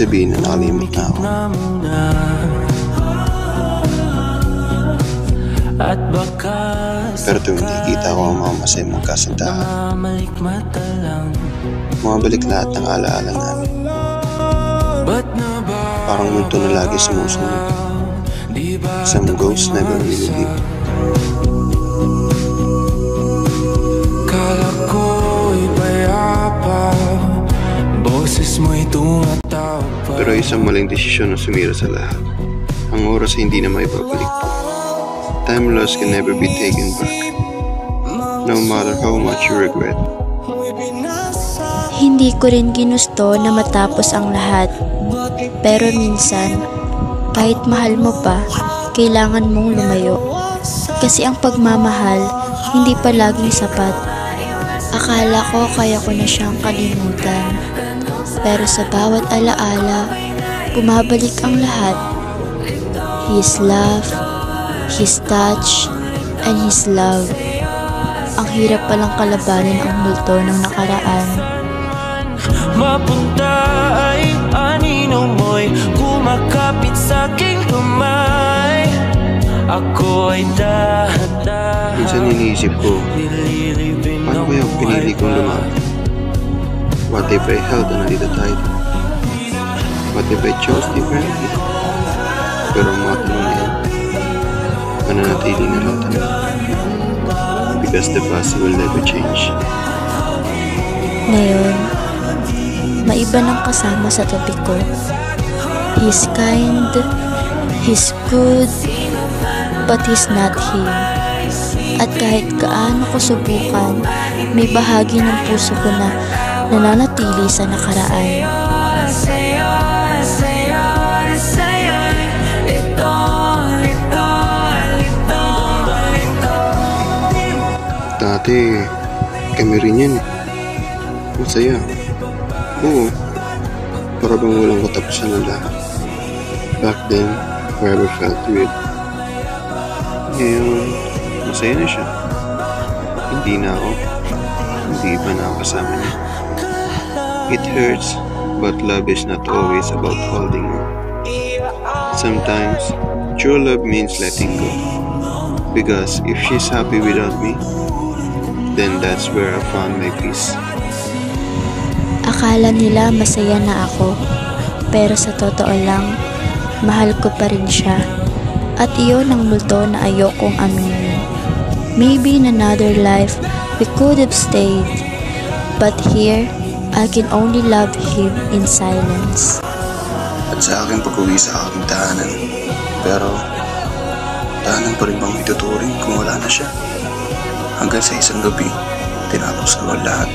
sabihin na nakalimot na ako. Pero tuwing nakikita ko ang mga masaya mong kasintahan, mabalik lahat ng alaala namin. Parang multo na lagi sumusunod. Some ghosts never really leave. Kala ko'y payapa, boses mo'y tumataw pa. Pero isang maling desisyon na sumira sa lahat. Ang oras ay hindi na maibabalik pa. Time lost can never be taken back, no matter how much you regret. Hindi ko rin ginusto na matapos ang lahat. Pero minsan, kahit mahal mo pa, kailangan mong lumayo. Kasi ang pagmamahal, hindi pa laging sapat. Akala ko kaya ko na siyang kalimutan. Pero sa bawat alaala, bumabalik ang lahat. His laugh, his touch, and his love. Ang hirap palang kalabanin ang multo ng nakaraan. Mapunta ay anino mo'y kumakapit sa aking kamay. Ako ay dahan-dahan. Minsan iniisip ko, paano kaya pinili kong lumapit? What if I held on a little tighter? What if I chose differently? Pero ang mga tanong na yan, mananatili na lang tayo. Because the past will never change. Ngayon, maiba ng kasama sa tabi ko. He's kind, he's good, but he's not him. At kahit gaano ko subukan, may bahagi ng puso ko na nananatili sa nakaraan. Dati, kami rin yan. Masaya. Oo. Para bang walang katapusan ng lahat. Back then, forever felt weird. Ngayon, masaya na siya. Hindi na ako. Hindi pa na ako kasama niya. It hurts, but love is not always about holding on. Sometimes, true love means letting go. Because if she's happy without me, then that's where I found my peace. Akala nila masaya na ako, pero sa totoo lang, mahal ko pa rin siya. At iyon ang multo na ayokong aminin. Maybe in another life, we could have stayed. But here, I can only love him in silence. At sa aking pag-uwi sa aking tahanan. Pero, tahanan pa rin bang ituturing kung wala na siya? Hanggang sa isang gabi, tinapos ko ang lahat.